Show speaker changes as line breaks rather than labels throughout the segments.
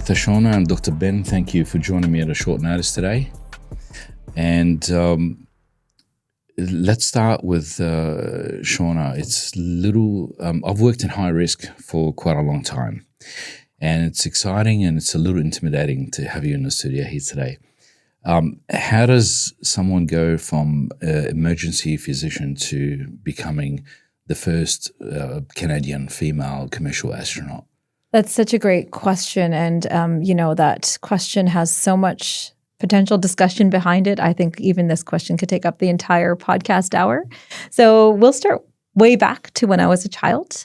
Dr. Shauna and Dr. Ben, thank you for joining me at a short notice today. And let's start with Shauna. It's I've worked in high risk for quite a long time, and it's exciting and it's a little intimidating to have you in the studio here today. How does someone go from emergency physician to becoming the first Canadian female commercial astronaut?
That's such a great question. And, that question has so much potential discussion behind it. I think even this question could take up the entire podcast hour. So we'll start way back to when I was a child,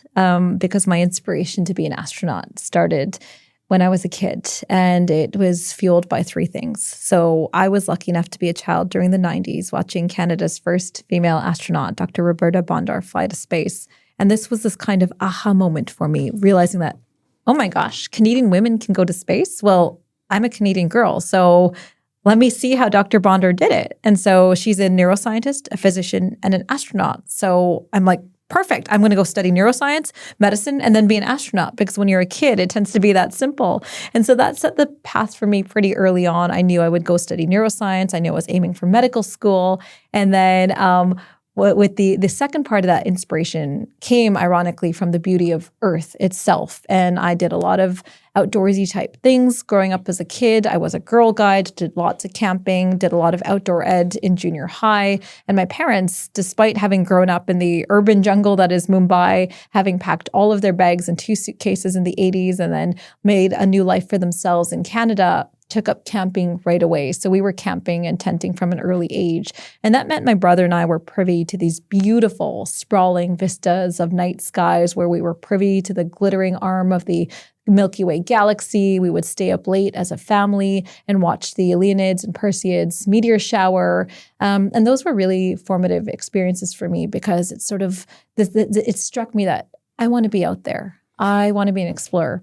because my inspiration to be an astronaut started when I was a kid, and it was fueled by three things. So I was lucky enough to be a child during the 90s watching Canada's first female astronaut, Dr. Roberta Bondar, fly to space. And this was this kind of aha moment for me, realizing that, oh my gosh, Canadian women can go to space? Well, I'm a Canadian girl, so let me see how Dr. Bondar did it. And so she's a neuroscientist, a physician, and an astronaut. So I'm like, perfect. I'm going to go study neuroscience, medicine, and then be an astronaut, because when you're a kid, it tends to be that simple. And so that set the path for me pretty early on. I knew I would go study neuroscience. I knew I was aiming for medical school. And then with the second part of that inspiration came, ironically, from the beauty of Earth itself. And I did a lot of outdoorsy type things growing up as a kid. I was a Girl Guide, did lots of camping, did a lot of outdoor ed in junior high. And my parents, despite having grown up in the urban jungle that is Mumbai, having packed all of their bags in 2 suitcases in the 80s and then made a new life for themselves in Canada, took up camping right away. So we were camping and tenting from an early age. And that meant my brother and I were privy to these beautiful, sprawling vistas of night skies where we were privy to the glittering arm of the Milky Way galaxy. We would stay up late as a family and watch the Leonids and Perseids meteor shower. And those were really formative experiences for me, because it it struck me that I want to be out there. I want to be an explorer.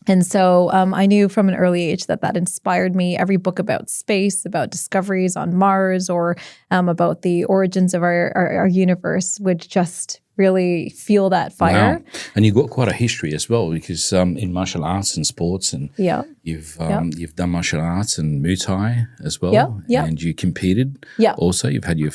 And so I knew from an early age that inspired me. Every book about space, about discoveries on Mars, or about the origins of our universe would just really fuel that fire.
Wow. And you've got quite a history as well, because in martial arts and sports, and you've done martial arts and Muay Thai as well, and you competed. Also, you've had your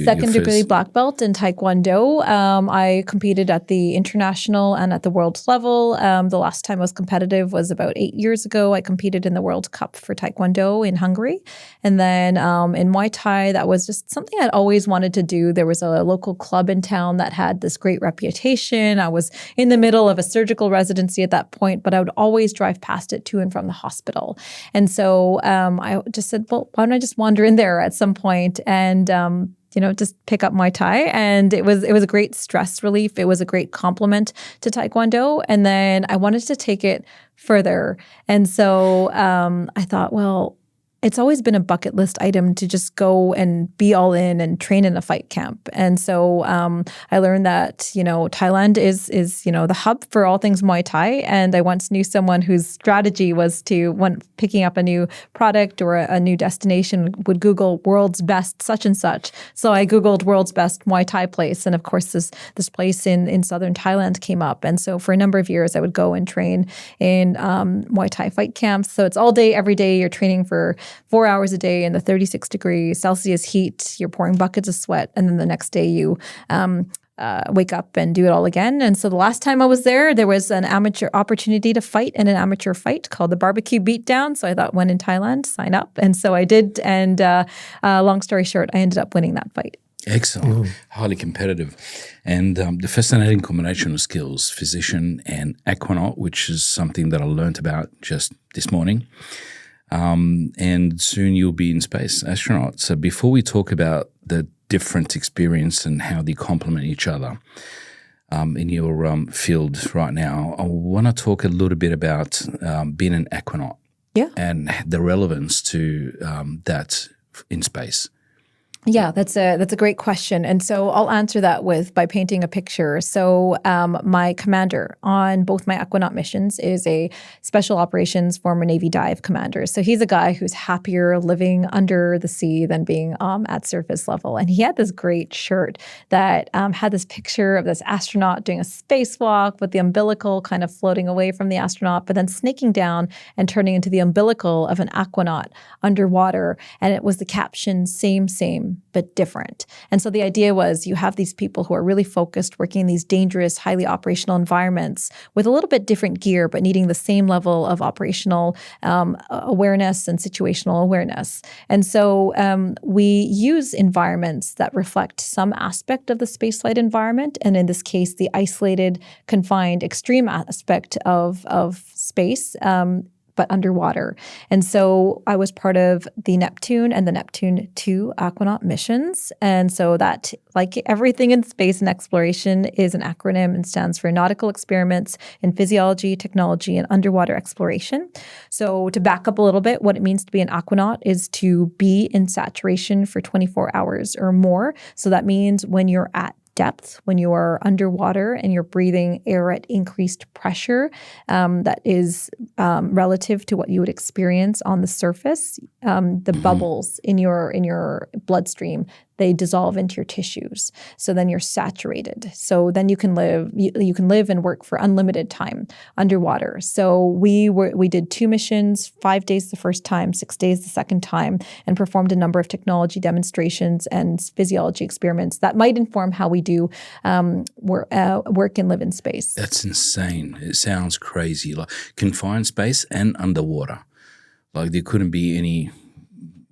second degree black belt in Taekwondo. I competed at the international and at the world level. The last time I was competitive was about 8 years ago. I competed in the World Cup for Taekwondo in Hungary. And then in Muay Thai, that was just something I'd always wanted to do. There was a local club in town that had this great reputation. I was in the middle of a surgical residency at that point, but I would always drive past it to and from the hospital. And so I just said, well, why don't I just wander in there at some point and just pick up Muay Thai. And it was a great stress relief. It was a great complement to Taekwondo. And then I wanted to take it further. And so I thought, well, it's always been a bucket list item to just go and be all in and train in a fight camp. And so I learned that, Thailand is the hub for all things Muay Thai. And I once knew someone whose strategy was to, when picking up a new product or a new destination, would Google world's best such and such. So I Googled world's best Muay Thai place. And of course, this place in southern Thailand came up. And so for a number of years, I would go and train in Muay Thai fight camps. So it's all day, every day. You're training for 4 hours a day in the 36 degree Celsius heat. You're pouring buckets of sweat. And then the next day you wake up and do it all again. And so the last time I was there was an amateur opportunity to fight in an amateur fight called the Barbecue Beatdown. So I thought, when in Thailand, sign up. And so I did. And long story short, I ended up winning that fight.
Excellent. Highly competitive. And the fascinating combination of skills, physician and Aquanaut, which is something that I learned about just this morning. And soon you'll be in space, astronaut. So before we talk about the different experience and how they complement each other in your field right now, I want to talk a little bit about being an Aquanaut and the relevance to that in space.
Yeah, that's a great question. And so I'll answer that by painting a picture. So my commander on both my Aquanaut missions is a special operations former Navy dive commander. So he's a guy who's happier living under the sea than being at surface level. And he had this great shirt that had this picture of this astronaut doing a spacewalk with the umbilical kind of floating away from the astronaut, but then snaking down and turning into the umbilical of an Aquanaut underwater. And it was the caption, same, but different. And so the idea was you have these people who are really focused, working in these dangerous, highly operational environments with a little bit different gear, but needing the same level of operational awareness and situational awareness. And so we use environments that reflect some aspect of the spaceflight environment, and in this case, the isolated, confined, extreme aspect of space, but underwater. And so I was part of the Neptune and the Neptune 2 Aquanaut missions. And so that, like everything in space and exploration, is an acronym and stands for Nautical Experiments in Physiology, Technology, and Underwater Exploration. So to back up a little bit, what it means to be an Aquanaut is to be in saturation for 24 hours or more. So that means when you're at depth, when you are underwater and you're breathing air at increased pressure that is relative to what you would experience on the surface, the bubbles in your bloodstream, they dissolve into your tissues. So then you're saturated. So then you can live and work for unlimited time underwater. So we did 2 missions, 5 days the first time, 6 days the second time, and performed a number of technology demonstrations and physiology experiments that might inform how we do work and live in space.
That's insane. It sounds crazy. Like confined space and underwater. Like there couldn't be any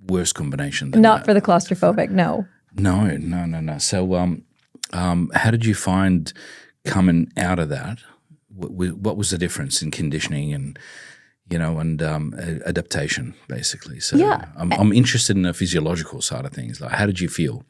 worse combination than
Not
that.
for the claustrophobic, no.
No. So how did you find coming out of that? What was the difference in conditioning and adaptation, basically? So
Yeah.
I'm interested in the physiological side of things. Like, how did you feel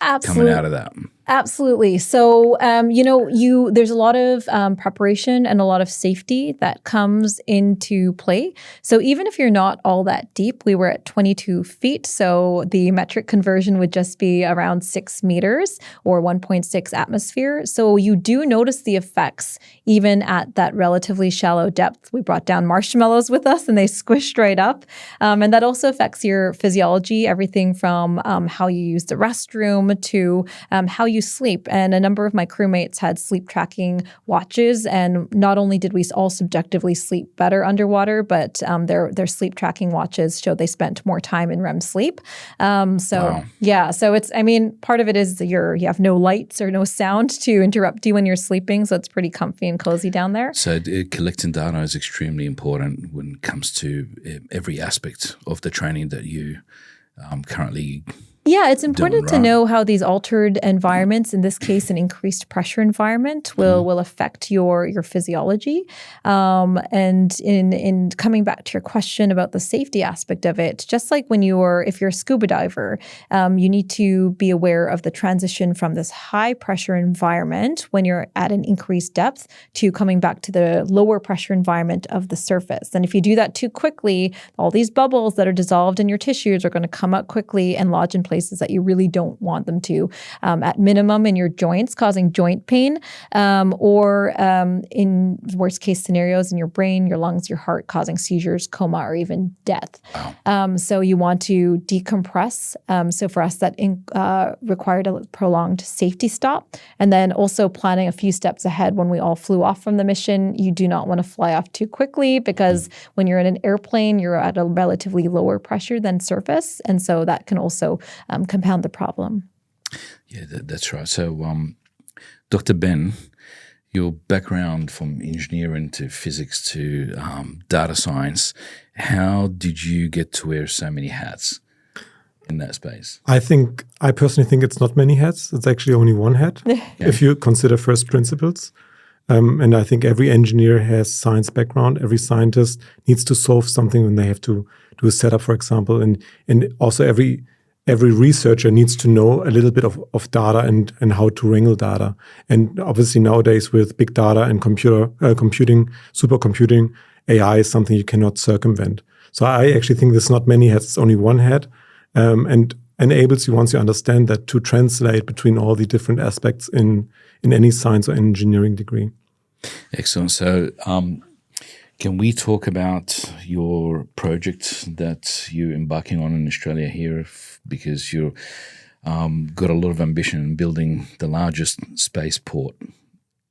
Absolutely.
coming out of that?
Absolutely. So, there's a lot of preparation and a lot of safety that comes into play. So even if you're not all that deep, we were at 22 feet. So the metric conversion would just be around 6 meters or 1.6 atmosphere. So you do notice the effects even at that relatively shallow depth. We brought down marshmallows with us and they squished right up. And that also affects your physiology, everything from how you use the restroom to how you sleep. And a number of my crewmates had sleep tracking watches. And not only did we all subjectively sleep better underwater, but their sleep tracking watches showed they spent more time in REM sleep.
Wow.
Yeah. So part of it is you have no lights or no sound to interrupt you when you're sleeping. So it's pretty comfy and cozy down there.
So collecting data is extremely important when it comes to every aspect of the training that you currently.
Yeah, it's important to know how these altered environments, in this case, an increased pressure environment, will affect your physiology. And in coming back to your question about the safety aspect of it, just like if you're a scuba diver, you need to be aware of the transition from this high pressure environment when you're at an increased depth to coming back to the lower pressure environment of the surface. And if you do that too quickly, all these bubbles that are dissolved in your tissues are going to come out quickly and lodge in places that you really don't want them to, at minimum in your joints, causing joint pain, or in worst case scenarios in your brain, your lungs, your heart, causing seizures, coma, or even death.
Wow.
So you want to decompress. So for us, that required a prolonged safety stop. And then also planning a few steps ahead when we all flew off from the mission. You do not want to fly off too quickly because when you're in an airplane, you're at a relatively lower pressure than surface. And so that can also compound the problem.
Yeah, that's right. So, Dr. Ben, your background from engineering to physics to data science, how did you get to wear so many hats in that space?
I personally think it's not many hats. It's actually only one hat if you consider first principles. And I think every engineer has science background. Every scientist needs to solve something when they have to do a setup, for example. And also every researcher needs to know a little bit of data and how to wrangle data. And obviously nowadays with big data and computing, supercomputing, AI is something you cannot circumvent. So I actually think there's not many hats, it's only one hat. And enables you, once you understand that, to translate between all the different aspects in any science or engineering degree.
Excellent. So can we talk about your project that you're embarking on in Australia here? Because you've got a lot of ambition in building the largest spaceport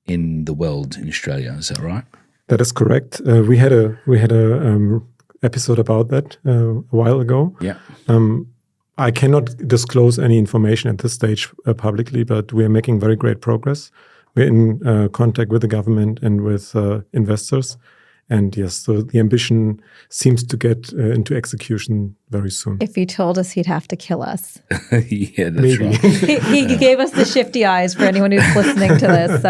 in the world in Australia. Is that right?
That is correct. We had a episode about that a while ago.
Yeah.
I cannot disclose any information at this stage publicly, but we are making very great progress. We're in contact with the government and with investors. And yes, so the ambition seems to get into execution very soon.
If he told us, he'd have to kill us.
Yeah, that's
Maybe.
right.
He gave us the shifty eyes for anyone who's listening to this.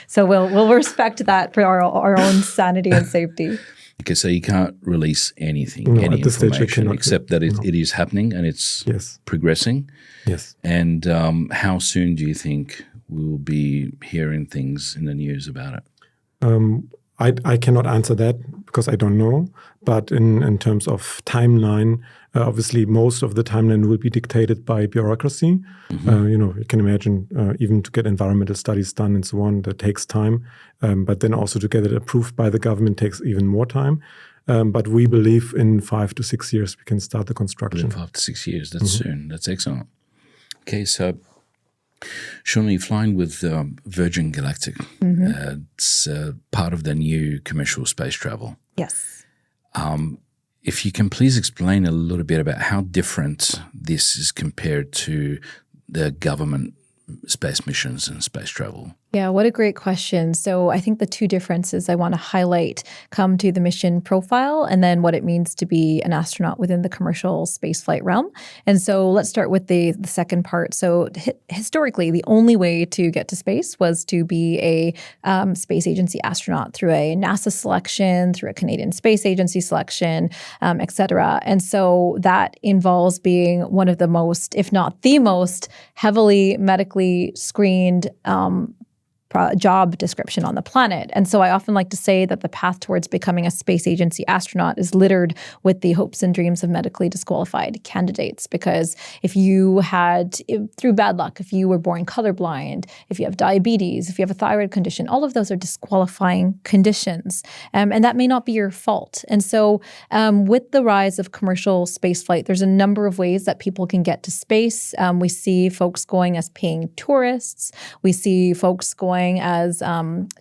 So we'll respect that for our own sanity and safety.
Okay, so you can't release anything,
No,
any
at this stage I
information,
cannot.
except that
No.
it is happening and it's progressing.
Yes.
And how soon do you think we'll be hearing things in the news about it?
I cannot answer that because I don't know. But in terms of timeline, obviously most of the timeline will be dictated by bureaucracy. You can imagine even to get environmental studies done and so on, that takes time. But then also to get it approved by the government takes even more time. But we believe in 5 to 6 years we can start the construction.
Within 5 to 6 years, that's soon. That's excellent. Okay, so Shauna, you're flying with Virgin Galactic. It's part of the new commercial space travel.
Yes.
If you can please explain a little bit about how different this is compared to the government space missions and space travel.
Yeah, what a great question. So I think the two differences I want to highlight come to the mission profile and then what it means to be an astronaut within the commercial spaceflight realm. And so let's start with the second part. So historically, the only way to get to space was to be a space agency astronaut through a NASA selection, through a Canadian Space Agency selection, et cetera. And so that involves being one of the most, if not the most, heavily medically screened job description on the planet. And so I often like to say that the path towards becoming a space agency astronaut is littered with the hopes and dreams of medically disqualified candidates. Because if you had, through bad luck, if you were born colorblind, if you have diabetes, if you have a thyroid condition, all of those are disqualifying conditions. And that may not be your fault. And so with the rise of commercial spaceflight, there's a number of ways that people can get to space. We see folks going as paying tourists. We see folks going as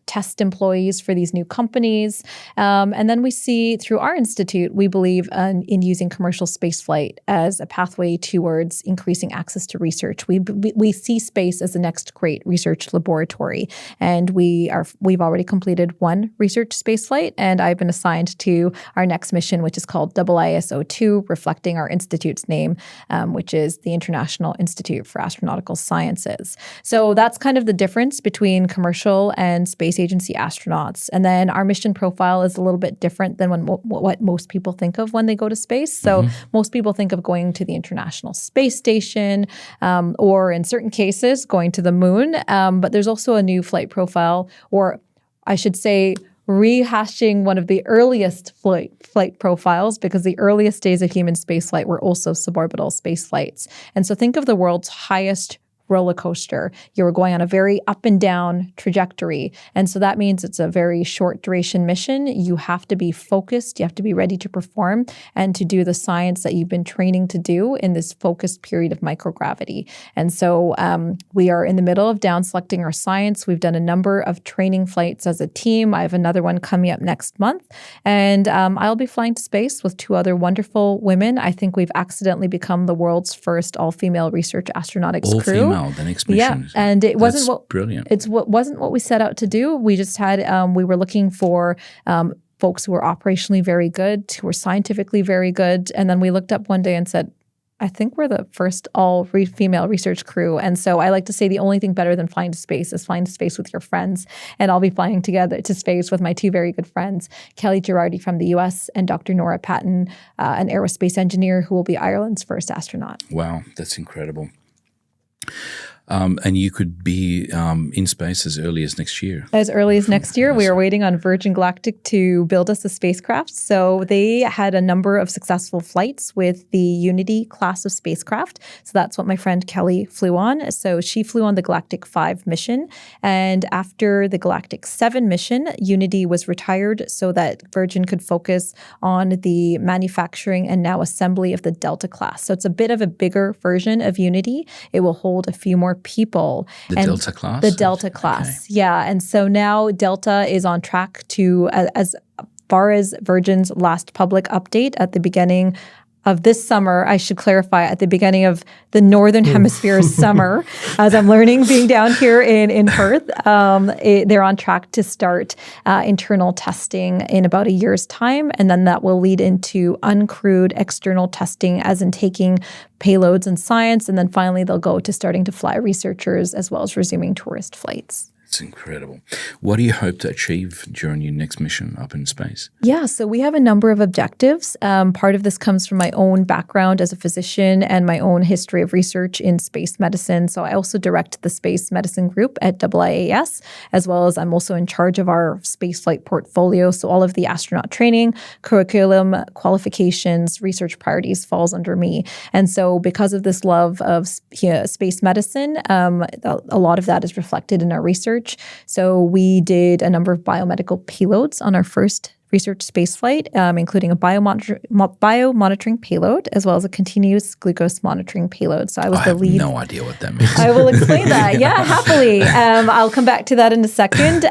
test employees for these new companies. And then we see through our institute, we believe in using commercial spaceflight as a pathway towards increasing access to research. We see space as the next great research laboratory. And we've already completed one research spaceflight, and I've been assigned to our next mission, which is called ISO2, reflecting our institute's name, which is the International Institute for Astronautical Sciences. So that's kind of the difference between commercial and space agency astronauts. And then our mission profile is a little bit different than what most people think of when they go to space. So most people think of going to the International Space Station or in certain cases going to the moon. But there's also a new flight profile, or I should say rehashing one of the earliest flight profiles, because the earliest days of human spaceflight were also suborbital space flights. And so think of the world's highest roller coaster. You were going on a very up and down trajectory. And so that means it's a very short duration mission. You have to be focused. You have to be ready to perform and to do the science that you've been training to do in this focused period of microgravity. And so we are in the middle of down selecting our science. We've done a number of training flights as a team. I have another one coming up next month. And I'll be flying to space with 2 other wonderful women. I think we've accidentally become the world's first all-female research astronautics crew.
The next mission.
Yeah, and it wasn't
brilliant.
Wasn't what we set out to do. We just had we were looking for folks who were operationally very good, who were scientifically very good, and then we looked up one day and said, I think we're the first all-female research crew. And so I like to say the only thing better than flying to space is flying to space with your friends. And I'll be flying together to space with my 2 very good friends, Kelly Girardi from the US and Dr. Nora Patton, an aerospace engineer who will be Ireland's first astronaut.
Wow, that's incredible. And you could be in space as early as next year.
As early as next year. We are waiting on Virgin Galactic to build us a spacecraft. So they had a number of successful flights with the Unity class of spacecraft. So that's what my friend Kelly flew on. So she flew on the Galactic 5 mission. And after the Galactic 7 mission, Unity was retired so that Virgin could focus on the manufacturing and now assembly of the Delta class. So it's a bit of a bigger version of Unity. It will hold a few more people.
The Delta class?
The Delta class, yeah. And so now Delta is on track to, as far as Virgin's last public update at the beginning of this summer, I should clarify, at the beginning of the Northern Hemisphere's summer, as I'm learning being down here in Perth, they're on track to start internal testing in about a year's time. And then that will lead into uncrewed external testing, as in taking payloads and science. And then finally, they'll go to starting to fly researchers as well as resuming tourist flights.
It's incredible. What do you hope to achieve during your next mission up in space?
Yeah, so we have a number of objectives. Part of this comes from my own background as a physician and my own history of research in space medicine. So I also direct the space medicine group at IIAS, as well as I'm also in charge of our spaceflight portfolio. So all of the astronaut training, curriculum, qualifications, research priorities falls under me. And so because of this love of space medicine, a lot of that is reflected in our research. So we did a number of biomedical payloads on our first research spaceflight, including a biomonitoring payload, as well as a continuous glucose monitoring payload. So I was the lead.
I have no idea what that means.
I will explain that. Yeah, happily. I'll come back to that in a second.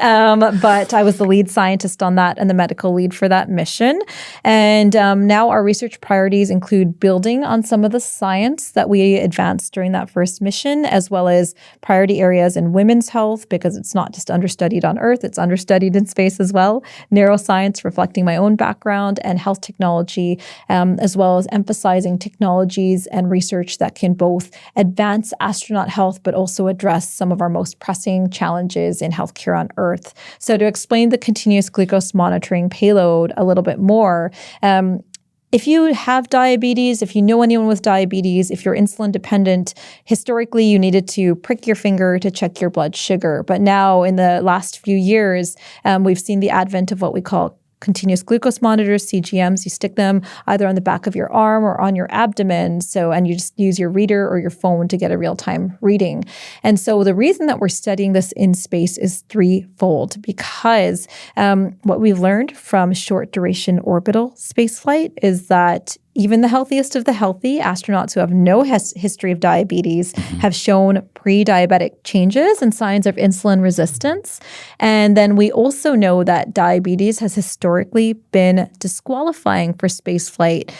But I was the lead scientist on that and the medical lead for that mission. And now our research priorities include building on some of the science that we advanced during that first mission, as well as priority areas in women's health, because it's not just understudied on Earth, it's understudied in space as well. Neuroscience, reflecting my own background, and health technology, as well as emphasizing technologies and research that can both advance astronaut health, but also address some of our most pressing challenges in healthcare on Earth. So to explain the continuous glucose monitoring payload a little bit more, if you have diabetes, if you know anyone with diabetes, if you're insulin dependent, historically you needed to prick your finger to check your blood sugar. But now in the last few years, we've seen the advent of what we call continuous glucose monitors, CGMs. You stick them either on the back of your arm or on your abdomen. And you just use your reader or your phone to get a real-time reading. And so the reason that we're studying this in space is threefold, because what we've learned from short duration orbital spaceflight is that even the healthiest of the healthy astronauts who have no history of diabetes have shown pre-diabetic changes and signs of insulin resistance. And then we also know that diabetes has historically been disqualifying for spaceflight.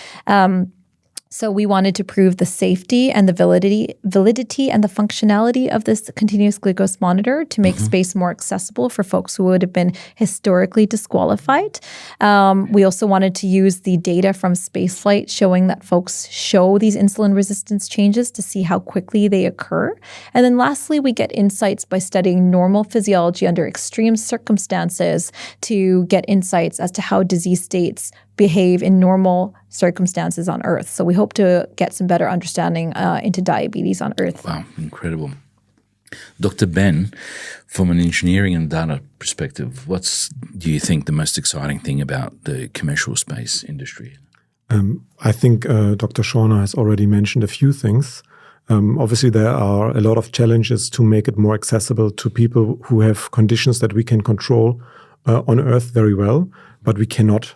So we wanted to prove the safety and the validity and the functionality of this continuous glucose monitor to make space more accessible for folks who would have been historically disqualified. We also wanted to use the data from spaceflight showing that folks show these insulin resistance changes to see how quickly they occur. And then lastly, we get insights by studying normal physiology under extreme circumstances to get insights as to how disease states behave in normal circumstances on Earth. So we hope to get some better understanding into diabetes on Earth.
Wow, incredible. Dr. Ben, from an engineering and data perspective, what's, do you think, the most exciting thing about the commercial space industry?
I think Dr. Shauna has already mentioned a few things. Obviously, there are a lot of challenges to make it more accessible to people who have conditions that we can control on Earth very well, but we cannot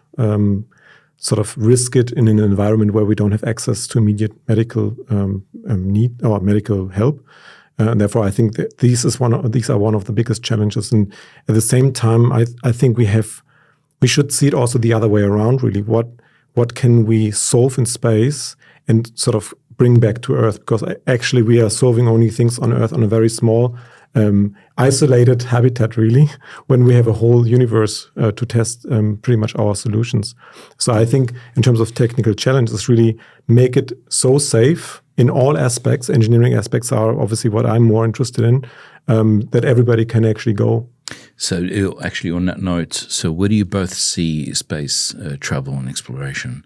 sort of risk it in an environment where we don't have access to immediate medical need or medical help. And therefore, I think that these are one of the biggest challenges. And at the same time, I think we should see it also the other way around. Really, what can we solve in space and sort of bring back to Earth? Because actually, we are solving only things on Earth on a very small, isolated habitat, really, when we have a whole universe to test pretty much our solutions. So I think in terms of technical challenges, really make it so safe in all aspects. Engineering aspects are obviously what I'm more interested in, that everybody can actually go.
So actually on that note, so where do you both see space travel and exploration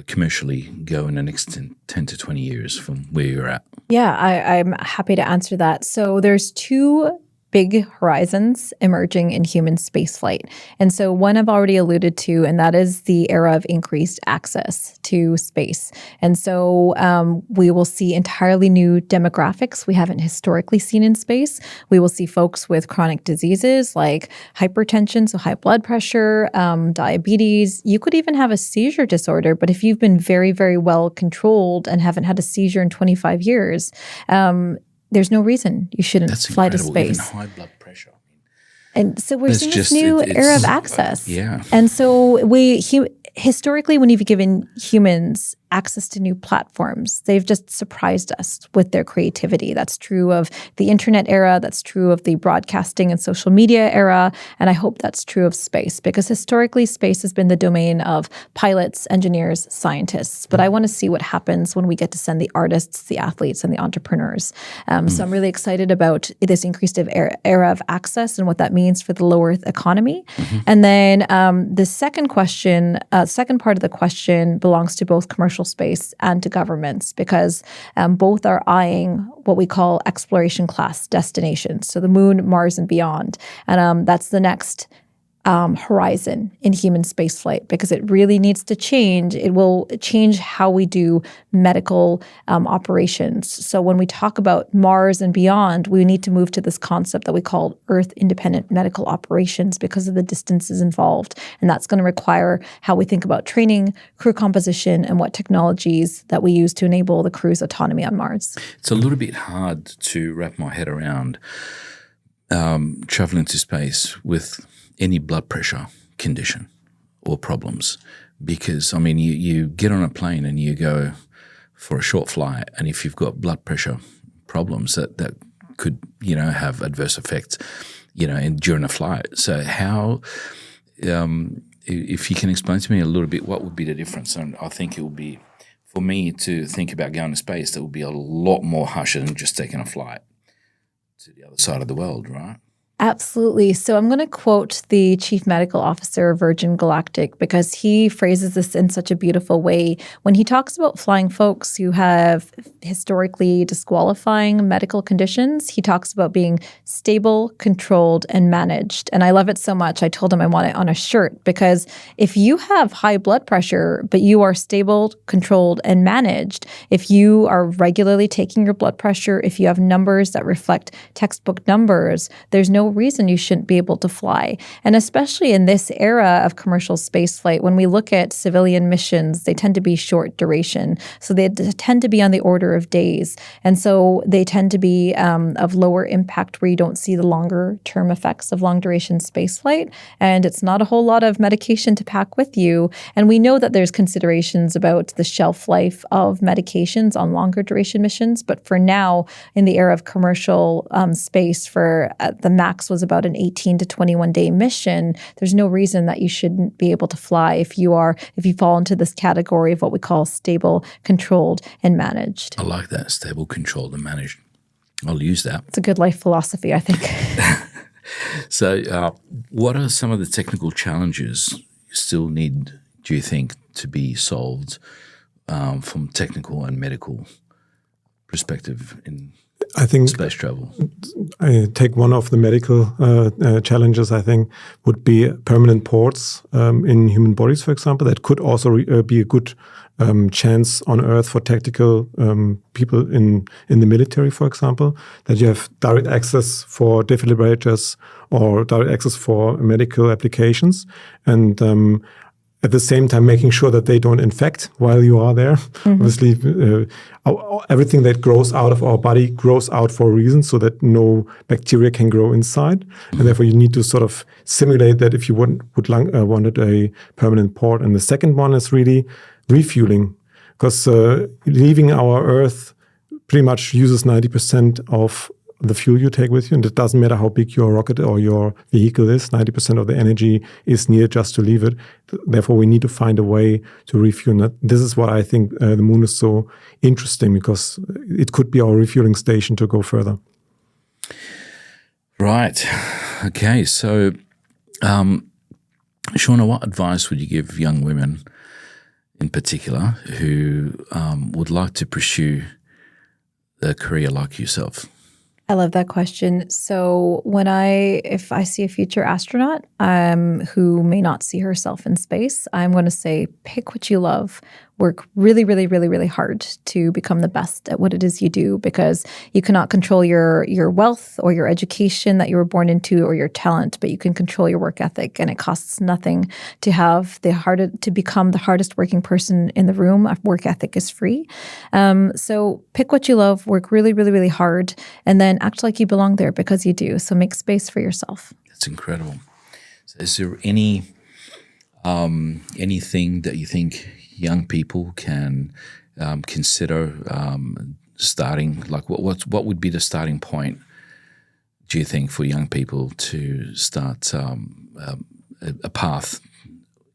commercially go in the next 10 to 20 years from where you're at?
Yeah, I'm happy to answer that. So there's two big horizons emerging in human spaceflight. And so one I've already alluded to, and that is the era of increased access to space. And so we will see entirely new demographics we haven't historically seen in space. We will see folks with chronic diseases like hypertension, so high blood pressure, diabetes. You could even have a seizure disorder, but if you've been very, very well controlled and haven't had a seizure in 25 years, there's no reason you shouldn't fly to space.
Even high blood pressure.
And so we're seeing this new era of access.
Yeah.
And so historically, when you've given humans access to new platforms, they've just surprised us with their creativity. That's true of the internet era. That's true of the broadcasting and social media era. And I hope that's true of space, because historically, space has been the domain of pilots, engineers, scientists. But I want to see what happens when we get to send the artists, the athletes, and the entrepreneurs. So I'm really excited about this increased era of access and what that means for the low Earth economy. And then the second part of the question belongs to both commercial space and to governments, because both are eyeing what we call exploration class destinations, so the moon, Mars, and beyond. And that's the next horizon in human spaceflight, because it really needs to change. It will change how we do medical operations. So when we talk about Mars and beyond, we need to move to this concept that we call Earth-independent medical operations because of the distances involved. And that's going to require how we think about training, crew composition, and what technologies that we use to enable the crew's autonomy on Mars.
It's a little bit hard to wrap my head around traveling to space with any blood pressure condition or problems, because I mean you get on a plane and you go for a short flight, and if you've got blood pressure problems that could have adverse effects during a flight. So how if you can explain to me a little bit what would be the difference? And I think it would be, for me to think about going to space, that would be a lot more harsher than just taking a flight to the other side of the world, right?
Absolutely. So I'm going to quote the chief medical officer of Virgin Galactic, because he phrases this in such a beautiful way. When he talks about flying folks who have historically disqualifying medical conditions, he talks about being stable, controlled, and managed. And I love it so much. I told him I want it on a shirt, because if you have high blood pressure, but you are stable, controlled, and managed, if you are regularly taking your blood pressure, if you have numbers that reflect textbook numbers, there's no reason you shouldn't be able to fly. And especially in this era of commercial spaceflight, when we look at civilian missions, they tend to be short duration. So they tend to be on the order of days. And so they tend to be of lower impact, where you don't see the longer term effects of long duration spaceflight. And it's not a whole lot of medication to pack with you. And we know that there's considerations about the shelf life of medications on longer duration missions. But for now, in the era of commercial space, for the max was about an 18 to 21 day mission, there's no reason that you shouldn't be able to fly if you fall into this category of what we call stable, controlled, and managed.
I like that, stable, controlled, and managed. I'll use that.
It's a good life philosophy, I think.
So what are some of the technical challenges you still need, do you think, to be solved from technical and medical perspective in
I think
space travel?
I take one of the medical challenges, I think, would be permanent ports in human bodies, for example. That could also be a good chance on Earth for tactical people in the military, for example, that you have direct access for defibrillators or direct access for medical applications. And at the same time, making sure that they don't infect while you are there. Mm-hmm. Obviously, everything that grows out of our body grows out for a reason, so that no bacteria can grow inside. Mm-hmm. And therefore, you need to sort of simulate that if you wanted a permanent port. And the second one is really refueling, because leaving our Earth pretty much uses 90% of the fuel you take with you, and it doesn't matter how big your rocket or your vehicle is, 90% of the energy is needed just to leave it. Therefore, we need to find a way to refuel. And this is what I think the moon is so interesting, because it could be our refueling station to go further.
Right. Okay. So, Shauna, what advice would you give young women in particular who would like to pursue a career like yourself?
I love that question. So if I see a future astronaut who may not see herself in space, I'm going to say, pick what you love. Work really, really, really, really hard to become the best at what it is you do, because you cannot control your wealth or your education that you were born into or your talent, but you can control your work ethic, and it costs nothing to become the hardest working person in the room. Our work ethic is free. So pick what you love, work really, really, really hard, and then act like you belong there because you do. So make space for yourself.
That's incredible. So is there anything that you think young people can consider starting? Like, what would be the starting point, do you think, for young people to start a path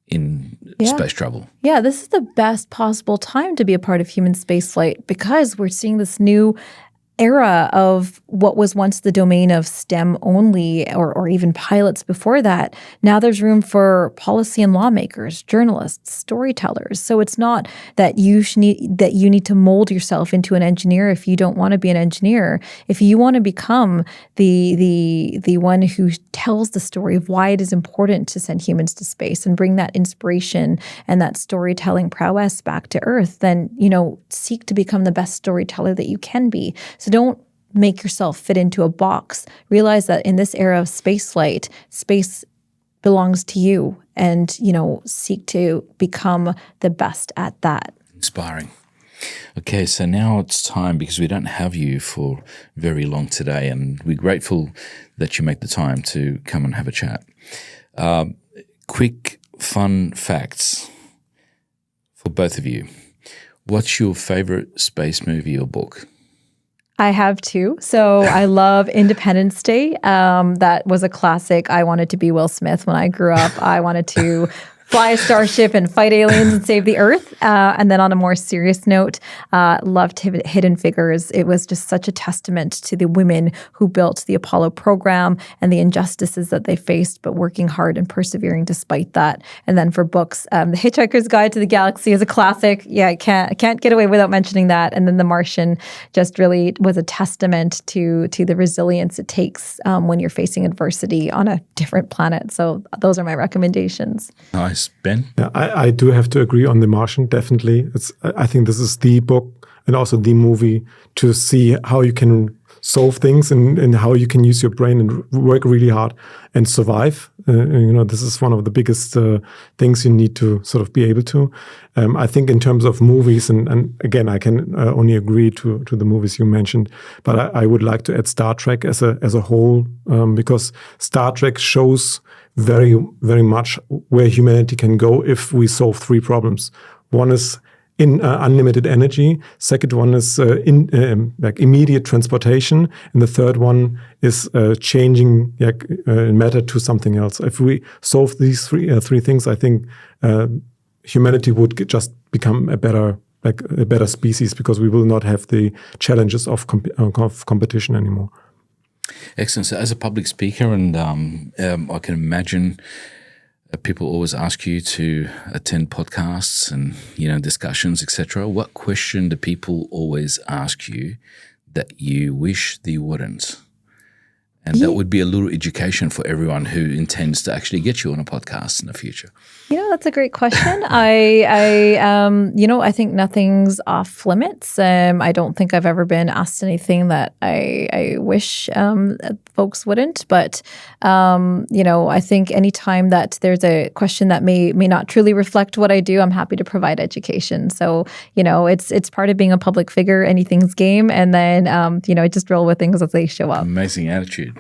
in space travel?
Yeah, this is the best possible time to be a part of human spaceflight, because we're seeing this new era of what was once the domain of STEM only, or even pilots before that. Now there's room for policy and lawmakers, journalists, storytellers. So it's not that you need to mold yourself into an engineer if you don't want to be an engineer. If you want to become the one who tells the story of why it is important to send humans to space and bring that inspiration and that storytelling prowess back to Earth, then seek to become the best storyteller that you can be. So don't make yourself fit into a box. Realize that in this era of spaceflight, space belongs to you, and, seek to become the best at that.
Inspiring. Okay, so now it's time, because we don't have you for very long today, and we're grateful that you make the time to come and have a chat. Quick, fun facts for both of you. What's your favorite space movie or book?
I have two. So I love Independence Day. That was a classic. I wanted to be Will Smith when I grew up. I wanted to fly a starship and fight aliens and save the Earth. And then on a more serious note, loved Hidden Figures. It was just such a testament to the women who built the Apollo program and the injustices that they faced, but working hard and persevering despite that. And then for books, The Hitchhiker's Guide to the Galaxy is a classic. Yeah, I can't get away without mentioning that. And then The Martian just really was a testament to the resilience it takes when you're facing adversity on a different planet. So those are my recommendations.
Nice. Ben?
Yeah, I do have to agree on The Martian, definitely. I think this is the book and also the movie to see how you can solve things and how you can use your brain and work really hard and survive. This is one of the biggest things you need to sort of be able to. I think in terms of movies, and again, I can only agree to the movies you mentioned, but I would like to add Star Trek as a whole, because Star Trek shows very, very much where humanity can go if we solve three problems. One is in unlimited energy. Second one is immediate transportation, and the third one is changing matter to something else. If we solve these three things, I think humanity would just become a better species, because we will not have the challenges of competition anymore.
Excellent. So as a public speaker, and I can imagine people always ask you to attend podcasts and, discussions, etc. What question do people always ask you that you wish they wouldn't? And that would be a little education for everyone who intends to actually get you on a podcast in the future.
That's a great question. I think nothing's off limits. I don't think I've ever been asked anything that I wish folks wouldn't. But, I think anytime that there's a question that may not truly reflect what I do, I'm happy to provide education. So, it's part of being a public figure, anything's game. And then, I just roll with things as they show up.
Amazing attitude.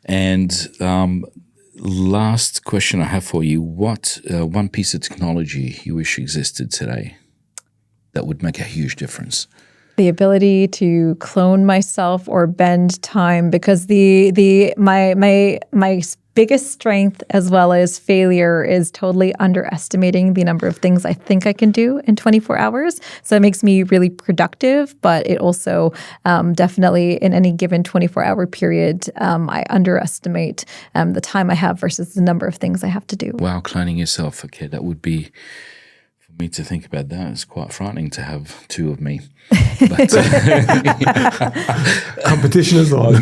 And last question I have for you, what one piece of technology you wish existed today that would make a huge difference?
The ability to clone myself or bend time, because my biggest strength as well as failure is totally underestimating the number of things I think I can do in 24 hours. So it makes me really productive, but it also definitely in any given 24-hour period, I underestimate the time I have versus the number of things I have to do.
Wow, cloning yourself. Okay, that would be Me to think about that. It's quite frightening to have two of me. But,
Competition is on.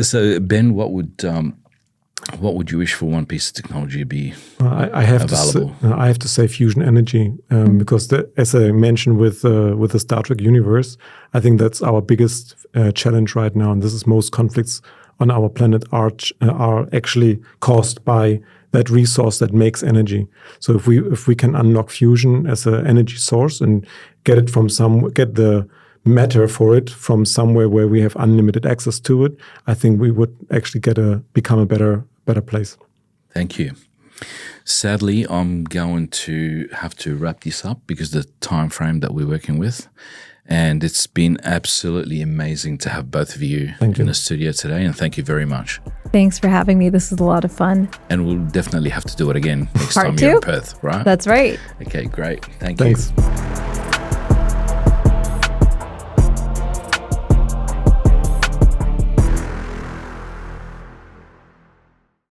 So Ben, what would you wish for one piece of technology to be
I have
available?
I have to say fusion energy because as I mentioned with the Star Trek universe, I think that's our biggest challenge right now, and this is most conflicts on our planet are actually caused by that resource that makes energy. So if we can unlock fusion as an energy source and get the matter for it from somewhere where we have unlimited access to it, I think we would actually become a better place.
Thank you. Sadly, I'm going to have to wrap this up because of the time frame that we're working with. And it's been absolutely amazing to have both of you in the studio today. And thank you very much.
Thanks for having me. This was a lot of fun.
And we'll definitely have to do it again next
Part
time
2?
you're in Perth, right?
That's right.
Okay, great. Thanks.
Thanks.